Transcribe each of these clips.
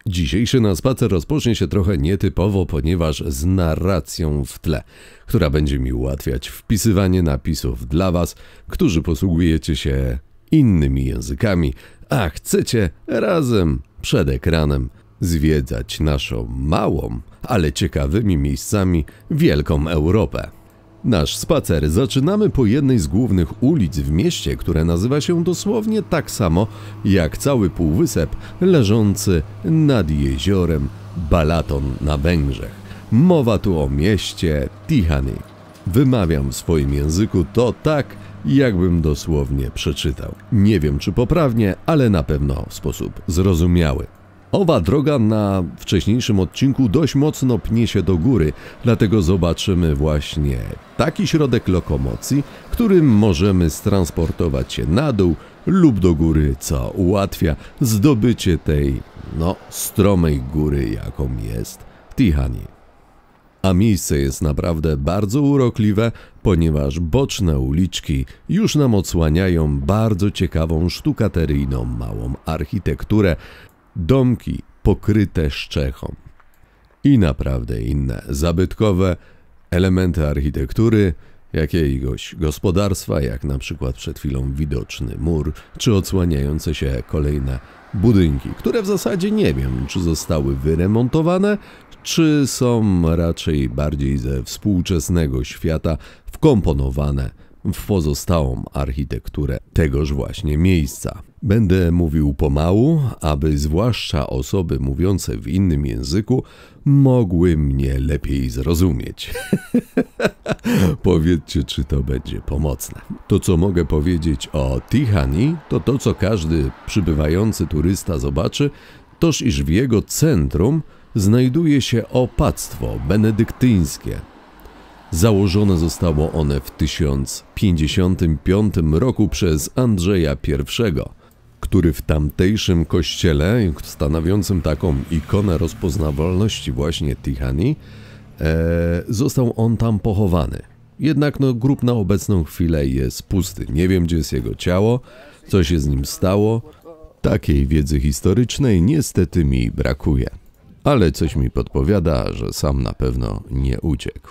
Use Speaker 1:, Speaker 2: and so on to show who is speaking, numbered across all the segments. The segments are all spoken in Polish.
Speaker 1: Dzisiejszy nasz spacer rozpocznie się trochę nietypowo, ponieważ z narracją w tle, która będzie mi ułatwiać wpisywanie napisów dla Was, którzy posługujecie się innymi językami, a chcecie razem przed ekranem zwiedzać naszą małą, ale ciekawymi miejscami wielką Europę. Nasz spacer zaczynamy po jednej z głównych ulic w mieście, które nazywa się dosłownie tak samo jak cały półwysep leżący nad jeziorem Balaton na Węgrzech. Mowa tu o mieście Tihany. Wymawiam w swoim języku to tak, jakbym dosłownie przeczytał. Nie wiem czy poprawnie, ale na pewno w sposób zrozumiały. Owa droga na wcześniejszym odcinku dość mocno pnie się do góry, dlatego zobaczymy właśnie taki środek lokomocji, którym możemy transportować się na dół lub do góry, co ułatwia zdobycie tej, stromej góry, jaką jest Tihany. A miejsce jest naprawdę bardzo urokliwe, ponieważ boczne uliczki już nam odsłaniają bardzo ciekawą sztukateryjną małą architekturę, domki pokryte szczechą i naprawdę inne zabytkowe elementy architektury jakiegoś gospodarstwa, jak na przykład przed chwilą widoczny mur, czy odsłaniające się kolejne budynki, które w zasadzie nie wiem, czy zostały wyremontowane, czy są raczej bardziej ze współczesnego świata wkomponowane w pozostałą architekturę tegoż właśnie miejsca. Będę mówił pomału, aby zwłaszcza osoby mówiące w innym języku mogły mnie lepiej zrozumieć. Powiedzcie, czy to będzie pomocne. To, co mogę powiedzieć o Tihany, to to, co każdy przybywający turysta zobaczy, toż iż w jego centrum znajduje się opactwo benedyktyńskie. Założone zostało one w 1055 roku przez Andrzeja I, który w tamtejszym kościele, stanowiącym taką ikonę rozpoznawalności właśnie Tihany, został on tam pochowany. Jednak grób na obecną chwilę jest pusty. Nie wiem, gdzie jest jego ciało, co się z nim stało. Takiej wiedzy historycznej niestety mi brakuje. Ale coś mi podpowiada, że sam na pewno nie uciekł.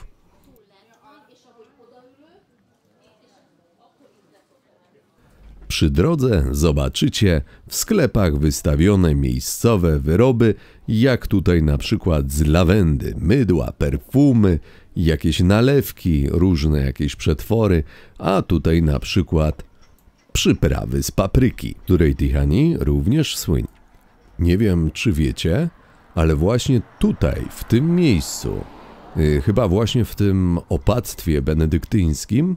Speaker 1: Przy drodze zobaczycie w sklepach wystawione miejscowe wyroby, jak tutaj na przykład z lawendy, mydła, perfumy, jakieś nalewki, różne jakieś przetwory, a tutaj na przykład przyprawy z papryki, której Tihany również słynie. Nie wiem, czy wiecie, ale właśnie tutaj, w tym miejscu, chyba właśnie w tym opactwie benedyktyńskim,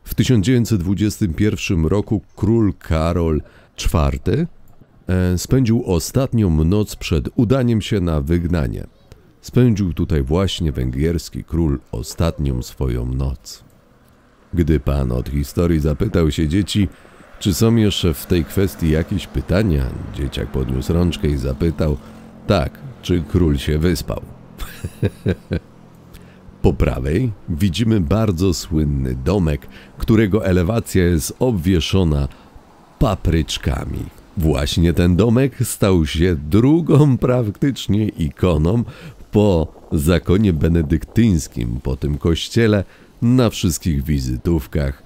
Speaker 1: w 1921 roku król Karol IV spędził ostatnią noc przed udaniem się na wygnanie. Spędził tutaj właśnie węgierski król ostatnią swoją noc. Gdy pan od historii zapytał się dzieci, czy są jeszcze w tej kwestii jakieś pytania, dzieciak podniósł rączkę i zapytał, tak, czy król się wyspał. Po prawej widzimy bardzo słynny domek, którego elewacja jest obwieszona papryczkami. Właśnie ten domek stał się drugą praktycznie ikoną po zakonie benedyktyńskim, po tym kościele, na wszystkich wizytówkach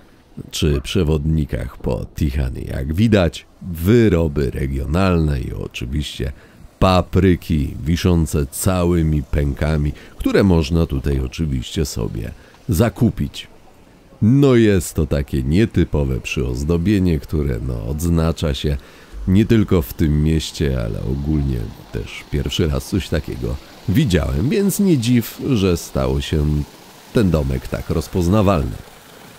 Speaker 1: czy przewodnikach po Tihany. Jak widać, wyroby regionalne i oczywiście papryki wiszące całymi pękami, które można tutaj oczywiście sobie zakupić. Jest to takie nietypowe przyozdobienie, które odznacza się nie tylko w tym mieście, ale ogólnie też pierwszy raz coś takiego widziałem, więc nie dziw, że stało się ten domek tak rozpoznawalny.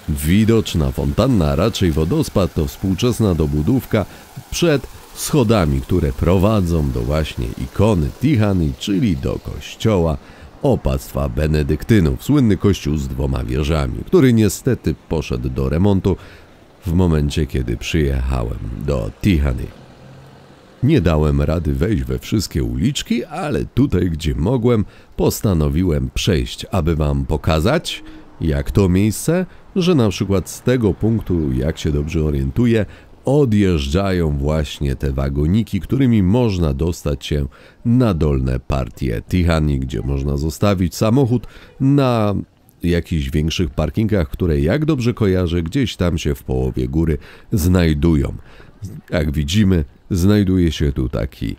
Speaker 1: Widoczna fontanna, raczej wodospad, to współczesna dobudówka przed schodami, które prowadzą do właśnie ikony Tihany, czyli do kościoła opactwa benedyktynów. Słynny kościół z 2 wieżami, który niestety poszedł do remontu w momencie, kiedy przyjechałem do Tihany. Nie dałem rady wejść we wszystkie uliczki, ale tutaj, gdzie mogłem, postanowiłem przejść, aby wam pokazać, jak to miejsce, że na przykład z tego punktu, jak się dobrze orientuję, odjeżdżają właśnie te wagoniki, którymi można dostać się na dolne partie Tihany, gdzie można zostawić samochód na jakichś większych parkingach, które, jak dobrze kojarzę, gdzieś tam się w połowie góry znajdują. Jak widzimy, znajduje się tu taki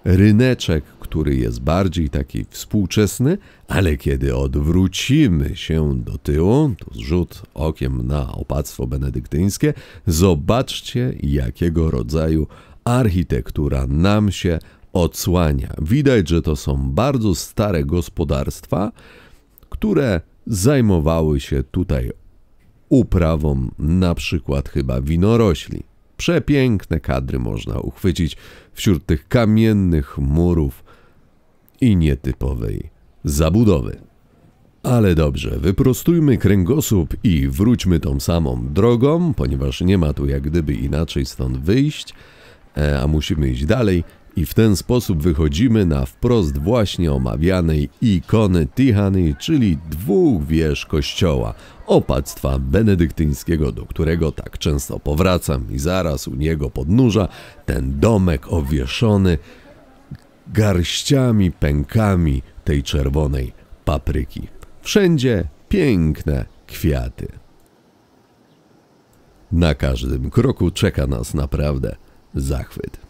Speaker 1: ryneczek, który jest bardziej taki współczesny, ale kiedy odwrócimy się do tyłu, to rzut okiem na opactwo benedyktyńskie, zobaczcie, jakiego rodzaju architektura nam się odsłania. Widać, że to są bardzo stare gospodarstwa, które zajmowały się tutaj uprawą na przykład chyba winorośli. Przepiękne kadry można uchwycić wśród tych kamiennych murów i nietypowej zabudowy. Ale dobrze, wyprostujmy kręgosłup i wróćmy tą samą drogą, ponieważ nie ma tu jak gdyby inaczej stąd wyjść, a musimy iść dalej i w ten sposób wychodzimy na wprost właśnie omawianej ikony Tihany, czyli dwóch wież kościoła, opactwa benedyktyńskiego, do którego tak często powracam i zaraz u niego podnóża ten domek obwieszony garściami, pękami tej czerwonej papryki. Wszędzie piękne kwiaty. Na każdym kroku czeka nas naprawdę zachwyt.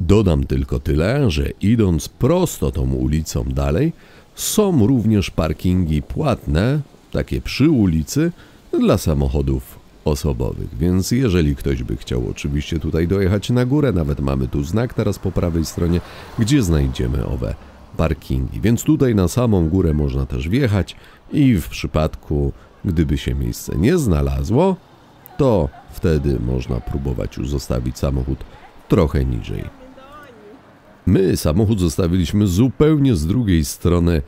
Speaker 1: Dodam tylko tyle, że idąc prosto tą ulicą dalej, są również parkingi płatne, takie przy ulicy, dla samochodów osobowych. Więc jeżeli ktoś by chciał oczywiście tutaj dojechać na górę, nawet mamy tu znak teraz po prawej stronie, gdzie znajdziemy owe parkingi. Więc tutaj na samą górę można też wjechać i w przypadku, gdyby się miejsce nie znalazło, to wtedy można próbować już zostawić samochód trochę niżej. My samochód zostawiliśmy zupełnie z drugiej strony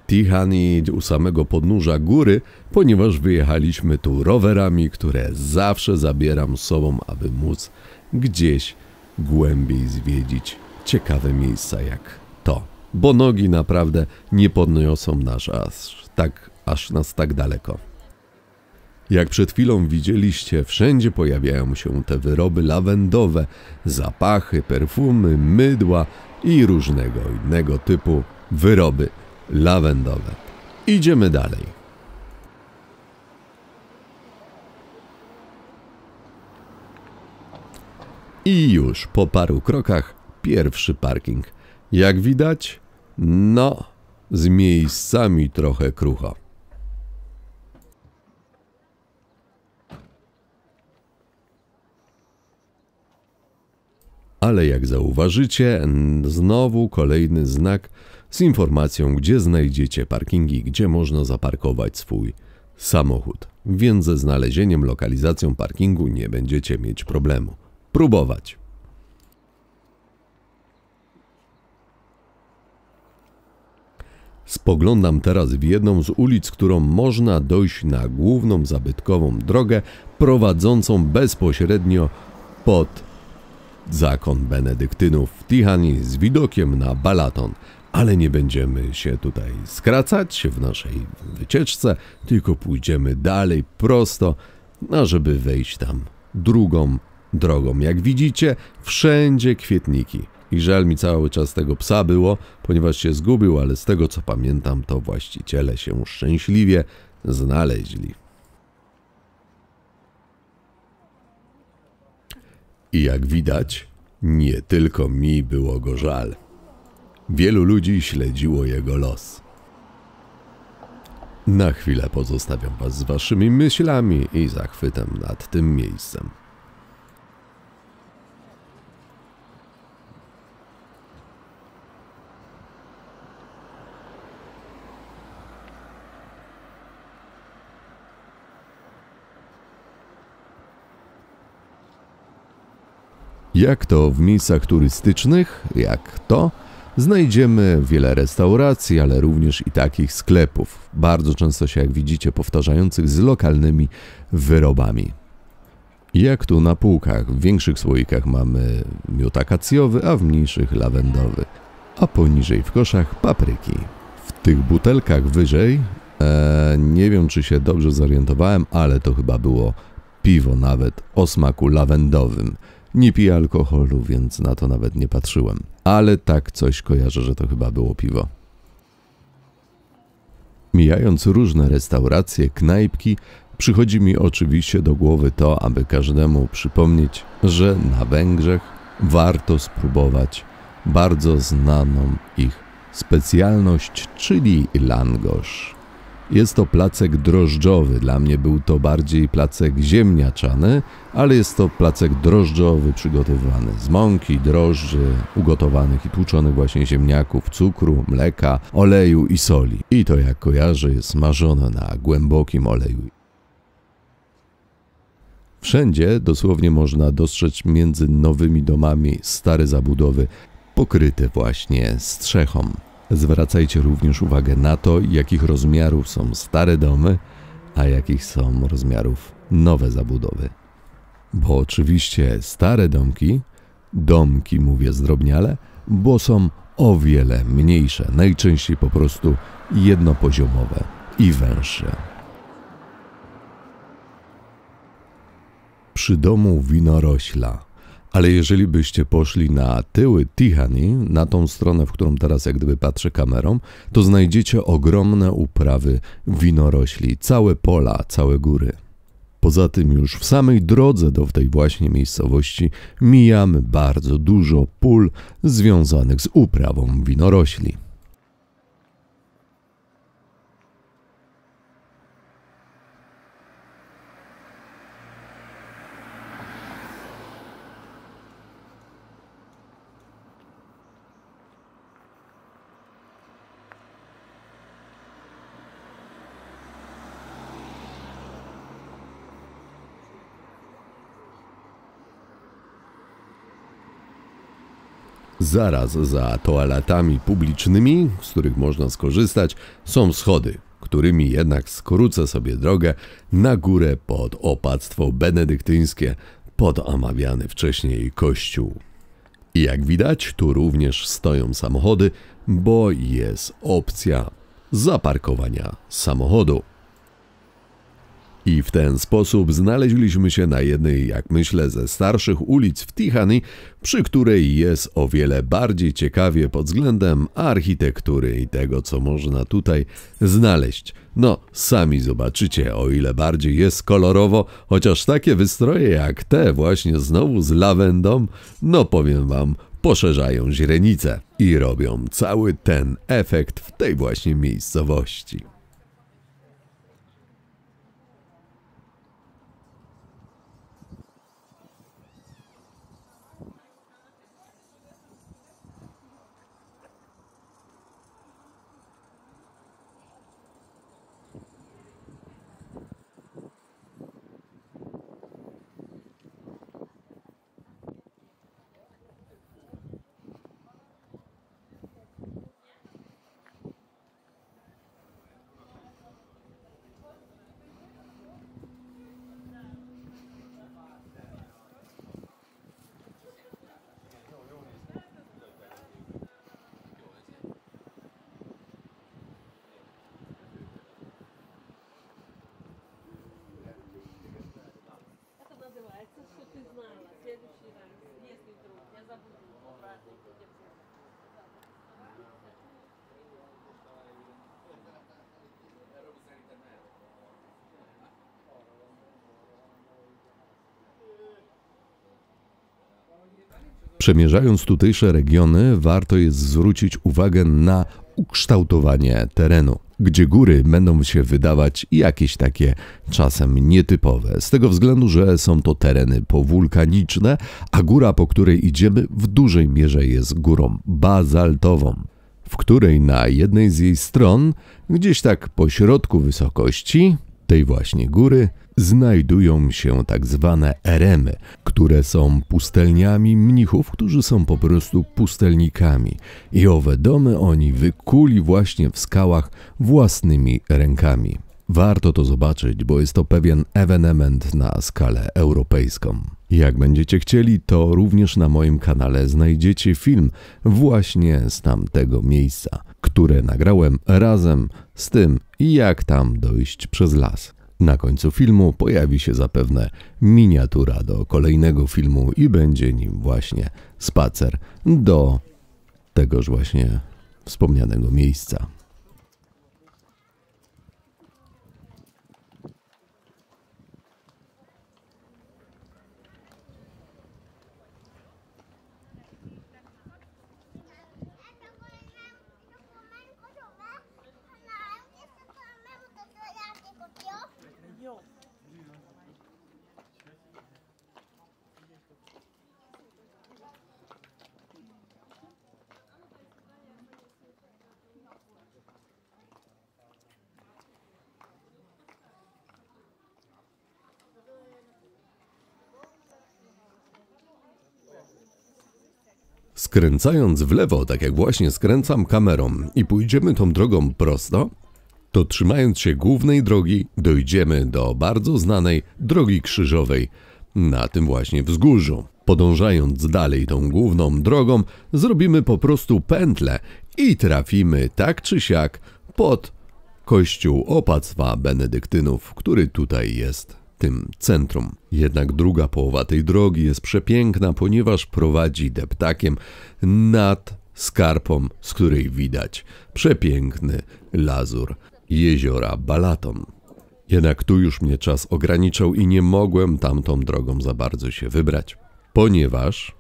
Speaker 1: Tihany, u samego podnóża góry, ponieważ wyjechaliśmy tu rowerami, które zawsze zabieram z sobą, aby móc gdzieś głębiej zwiedzić ciekawe miejsca jak to. Bo nogi naprawdę nie podniosą nas aż nas tak daleko. Jak przed chwilą widzieliście, wszędzie pojawiają się te wyroby lawendowe, zapachy, perfumy, mydła i różnego innego typu wyroby lawendowe. Idziemy dalej. I już po paru krokach pierwszy parking. Jak widać, no, z miejscami trochę krucho. Ale jak zauważycie, znowu kolejny znak z informacją, gdzie znajdziecie parkingi, gdzie można zaparkować swój samochód. Więc ze znalezieniem, lokalizacją parkingu nie będziecie mieć problemu. Próbować. Spoglądam teraz w jedną z ulic, którą można dojść na główną zabytkową drogę prowadzącą bezpośrednio pod zakon benedyktynów w Tihany z widokiem na Balaton. Ale nie będziemy się tutaj skracać w naszej wycieczce, tylko pójdziemy dalej prosto, żeby wejść tam drugą drogą. Jak widzicie, wszędzie kwietniki. I żal mi cały czas tego psa było, ponieważ się zgubił, ale z tego co pamiętam, to właściciele się szczęśliwie znaleźli. I jak widać, nie tylko mi było go żal. Wielu ludzi śledziło jego los. Na chwilę pozostawiam was z waszymi myślami i zachwytem nad tym miejscem. Jak to w miejscach turystycznych, jak to, znajdziemy wiele restauracji, ale również i takich sklepów, bardzo często się, jak widzicie, powtarzających z lokalnymi wyrobami. Jak tu na półkach, w większych słoikach mamy miód akacjowy, a w mniejszych lawendowy, a poniżej w koszach papryki. W tych butelkach wyżej, nie wiem czy się dobrze zorientowałem, ale to chyba było piwo nawet o smaku lawendowym. Nie piję alkoholu, więc na to nawet nie patrzyłem. Ale tak coś kojarzę, że to chyba było piwo. Mijając różne restauracje, knajpki, przychodzi mi oczywiście do głowy to, aby każdemu przypomnieć, że na Węgrzech warto spróbować bardzo znaną ich specjalność, czyli langosz. Jest to placek drożdżowy, dla mnie był to bardziej placek ziemniaczany, ale jest to placek drożdżowy przygotowywany z mąki, drożdży, ugotowanych i tłuczonych właśnie ziemniaków, cukru, mleka, oleju i soli. I to, jak kojarzę, jest smażone na głębokim oleju. Wszędzie dosłownie można dostrzec między nowymi domami stare zabudowy pokryte właśnie strzechą. Zwracajcie również uwagę na to, jakich rozmiarów są stare domy, a jakich są rozmiarów nowe zabudowy. Bo oczywiście stare domki mówię zdrobniale, bo są o wiele mniejsze, najczęściej po prostu jednopoziomowe i węższe. Przy domu winorośla. Ale jeżeli byście poszli na tyły Tihany, na tą stronę, w którą teraz jak gdyby patrzę kamerą, to znajdziecie ogromne uprawy winorośli, całe pola, całe góry. Poza tym już w samej drodze do tej właśnie miejscowości mijamy bardzo dużo pól związanych z uprawą winorośli. Zaraz za toaletami publicznymi, z których można skorzystać, są schody, którymi jednak skrócę sobie drogę na górę pod opactwo benedyktyńskie, pod omawiany wcześniej kościół. I jak widać, tu również stoją samochody, bo jest opcja zaparkowania samochodu. I w ten sposób znaleźliśmy się na jednej, jak myślę, ze starszych ulic w Tihany, przy której jest o wiele bardziej ciekawie pod względem architektury i tego, co można tutaj znaleźć. No, sami zobaczycie, o ile bardziej jest kolorowo, chociaż takie wystroje jak te właśnie znowu z lawendą, no powiem wam, poszerzają źrenicę i robią cały ten efekt w tej właśnie miejscowości. Przemierzając tutejsze regiony, warto jest zwrócić uwagę na ukształtowanie terenu, gdzie góry będą się wydawać jakieś takie czasem nietypowe, z tego względu, że są to tereny powulkaniczne, a góra, po której idziemy, w dużej mierze jest górą bazaltową, w której na jednej z jej stron, gdzieś tak po środku wysokości tej właśnie góry, znajdują się tak zwane eremy, które są pustelniami mnichów, którzy są po prostu pustelnikami. I owe domy oni wykuli właśnie w skałach własnymi rękami. Warto to zobaczyć, bo jest to pewien ewenement na skalę europejską. Jak będziecie chcieli, to również na moim kanale znajdziecie film właśnie z tamtego miejsca, które nagrałem razem z tym, jak tam dojść przez las. Na końcu filmu pojawi się zapewne miniatura do kolejnego filmu i będzie nim właśnie spacer do tegoż właśnie wspomnianego miejsca. Skręcając w lewo, tak jak właśnie skręcam kamerą i pójdziemy tą drogą prosto, to trzymając się głównej drogi dojdziemy do bardzo znanej drogi krzyżowej na tym właśnie wzgórzu. Podążając dalej tą główną drogą zrobimy po prostu pętlę i trafimy tak czy siak pod kościół opactwa benedyktynów, który tutaj jest tym centrum. Jednak druga połowa tej drogi jest przepiękna, ponieważ prowadzi deptakiem nad skarpą, z której widać przepiękny lazur jeziora Balaton. Jednak tu już mnie czas ograniczał i nie mogłem tamtą drogą za bardzo się wybrać, ponieważ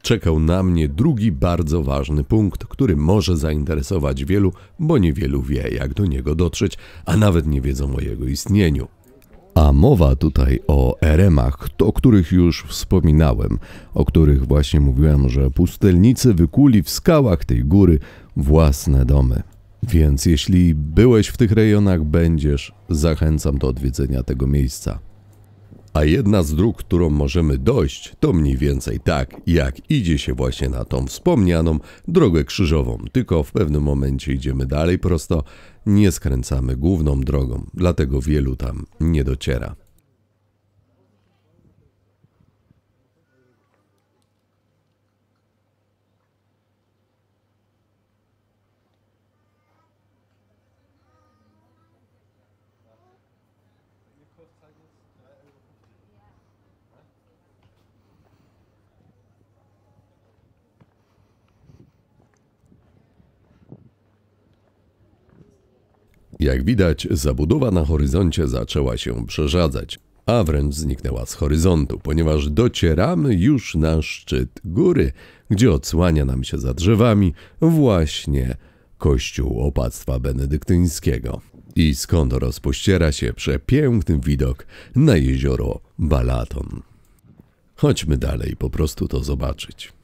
Speaker 1: czekał na mnie drugi bardzo ważny punkt, który może zainteresować wielu, bo niewielu wie, jak do niego dotrzeć, a nawet nie wiedzą o jego istnieniu. A mowa tutaj o eremach, o których już wspominałem, o których właśnie mówiłem, że pustelnicy wykuli w skałach tej góry własne domy. Więc jeśli byłeś w tych rejonach, będziesz, zachęcam do odwiedzenia tego miejsca. A jedna z dróg, którą możemy dojść, to mniej więcej tak, jak idzie się właśnie na tą wspomnianą drogę krzyżową. Tylko w pewnym momencie idziemy dalej prosto, nie skręcamy główną drogą, dlatego wielu tam nie dociera. Jak widać, zabudowa na horyzoncie zaczęła się przerzadzać, a wręcz zniknęła z horyzontu, ponieważ docieramy już na szczyt góry, gdzie odsłania nam się za drzewami właśnie kościół opactwa benedyktyńskiego i skąd rozpościera się przepiękny widok na jezioro Balaton. Chodźmy dalej, po prostu to zobaczyć.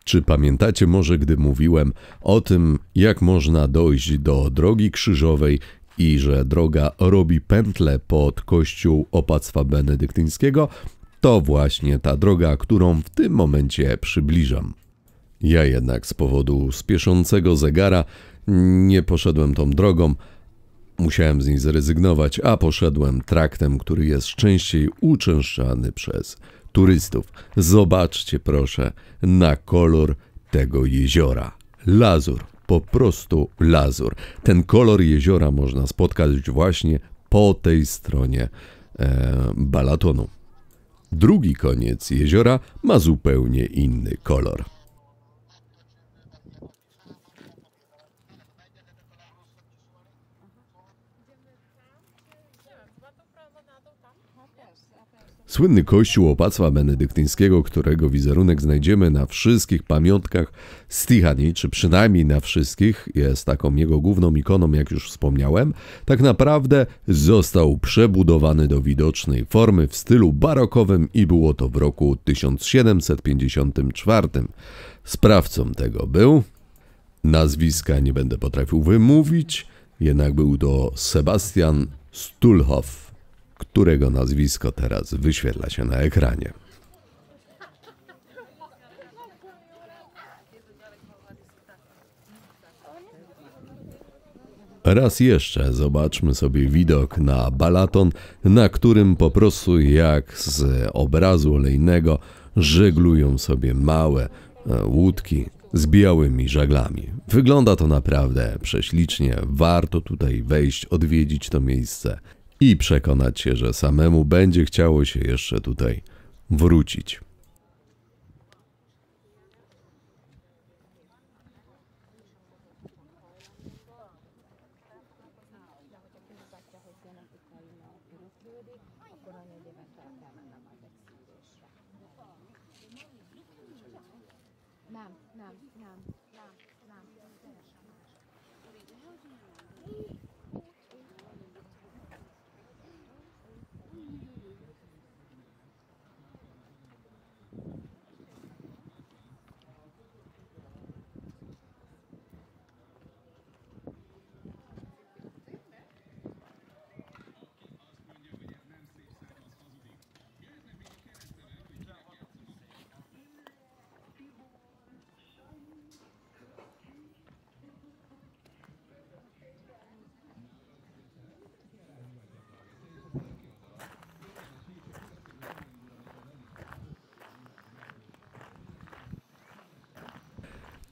Speaker 1: Czy pamiętacie może, gdy mówiłem o tym, jak można dojść do drogi krzyżowej i że droga robi pętlę pod kościół opactwa benedyktyńskiego? To właśnie ta droga, którą w tym momencie przybliżam. Ja jednak z powodu spieszącego zegara nie poszedłem tą drogą, musiałem z niej zrezygnować, a poszedłem traktem, który jest częściej uczęszczany przez turystów. Zobaczcie proszę na kolor tego jeziora. Lazur, po prostu lazur. Ten kolor jeziora można spotkać właśnie po tej stronie Balatonu. Drugi koniec jeziora ma zupełnie inny kolor. Słynny kościół opactwa benedyktyńskiego, którego wizerunek znajdziemy na wszystkich pamiątkach z Tihany, czy przynajmniej na wszystkich, jest taką jego główną ikoną, jak już wspomniałem, tak naprawdę został przebudowany do widocznej formy w stylu barokowym i było to w roku 1754. Sprawcą tego był, nazwiska nie będę potrafił wymówić, jednak był to Sebastian Stulhoff, którego nazwisko teraz wyświetla się na ekranie. Raz jeszcze zobaczmy sobie widok na Balaton, na którym po prostu jak z obrazu olejnego żeglują sobie małe łódki z białymi żaglami. Wygląda to naprawdę prześlicznie, warto tutaj wejść, odwiedzić to miejsce i przekonać się, że samemu będzie chciało się jeszcze tutaj wrócić.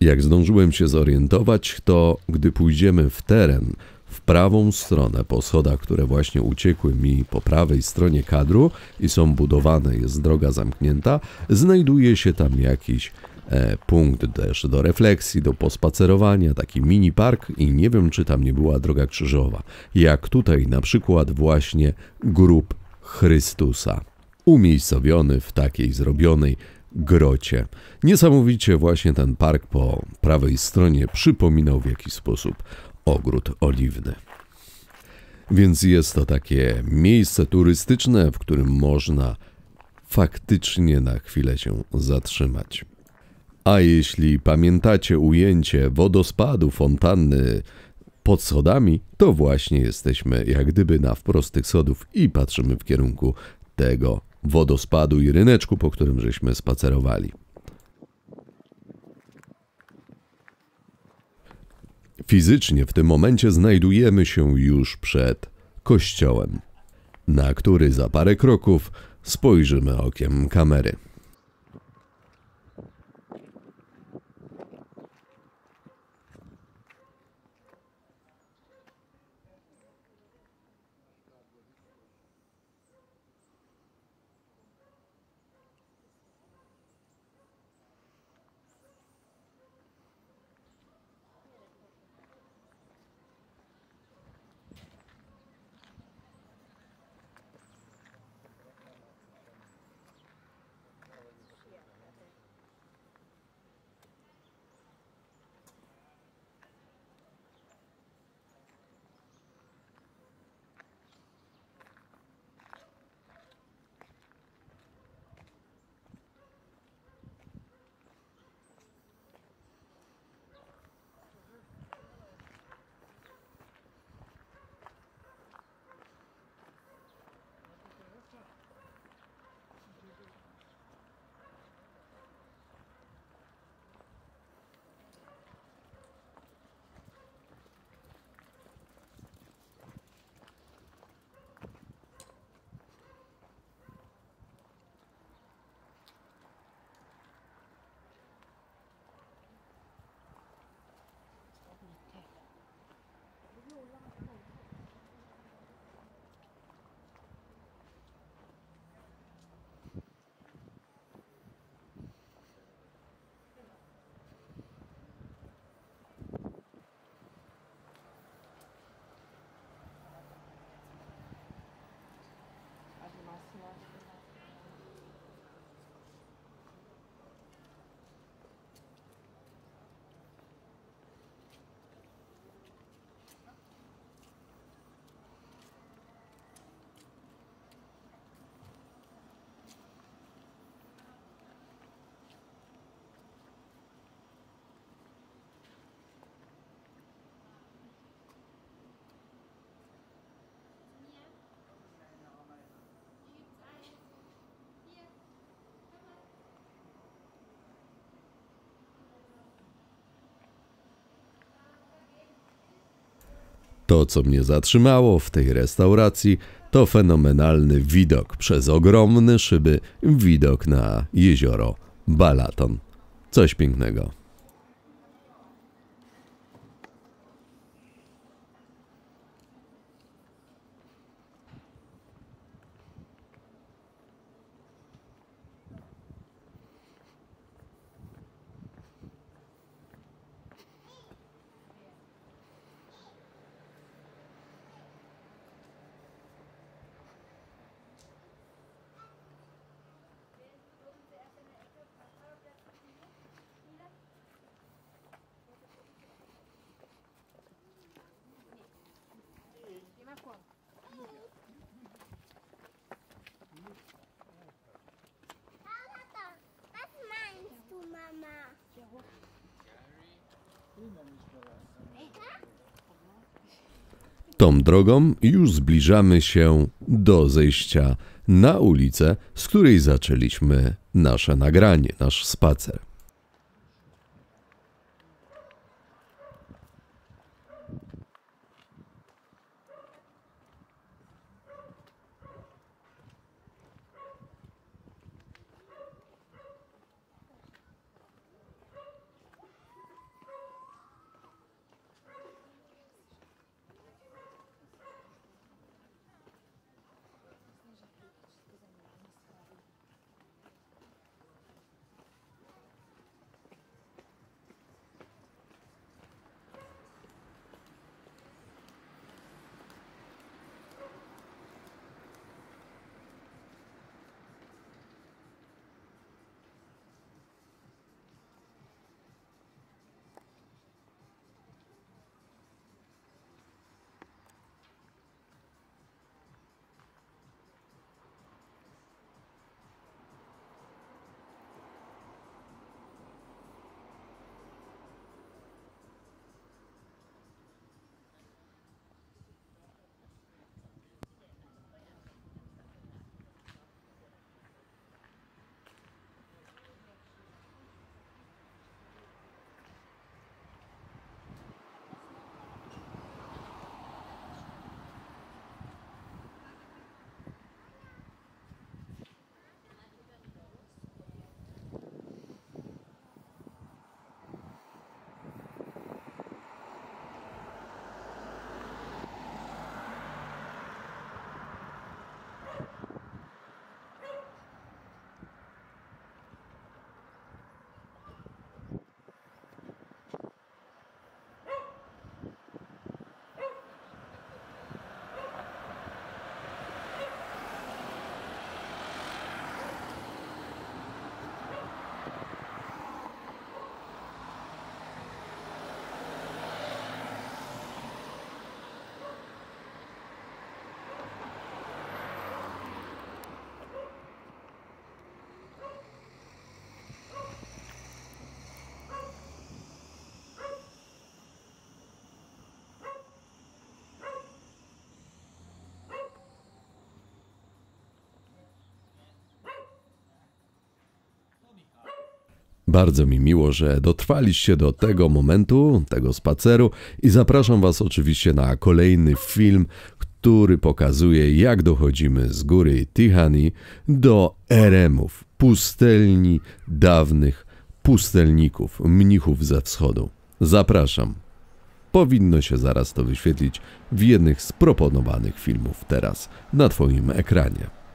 Speaker 1: Jak zdążyłem się zorientować, to gdy pójdziemy w teren, w prawą stronę po schodach, które właśnie uciekły mi po prawej stronie kadru i są budowane, jest droga zamknięta, znajduje się tam jakiś punkt też do refleksji, do pospacerowania, taki mini park i nie wiem, czy tam nie była droga krzyżowa. Jak tutaj na przykład właśnie grób Chrystusa, umiejscowiony w takiej zrobionej grocie. Niesamowicie właśnie ten park po prawej stronie przypominał w jakiś sposób ogród oliwny. Więc jest to takie miejsce turystyczne, w którym można faktycznie na chwilę się zatrzymać. A jeśli pamiętacie ujęcie wodospadu fontanny pod schodami, to właśnie jesteśmy jak gdyby na wprost tych schodów i patrzymy w kierunku tego wodospadu i ryneczku, po którym żeśmy spacerowali. Fizycznie w tym momencie znajdujemy się już przed kościołem, na który za parę kroków spojrzymy okiem kamery. To, co mnie zatrzymało w tej restauracji, to fenomenalny widok przez ogromne szyby, widok na jezioro Balaton. Coś pięknego.
Speaker 2: Was meinst du, Mama?
Speaker 1: Tą drogą już zbliżamy się do zejścia na ulicę, z której zaczęliśmy nasze nagranie, nasz spacer. Bardzo mi miło, że dotrwaliście do tego momentu, tego spaceru i zapraszam Was oczywiście na kolejny film, który pokazuje, jak dochodzimy z góry Tihany do eremów, pustelni dawnych pustelników, mnichów ze wschodu. Zapraszam. Powinno się zaraz to wyświetlić w jednych z proponowanych filmów teraz na Twoim ekranie.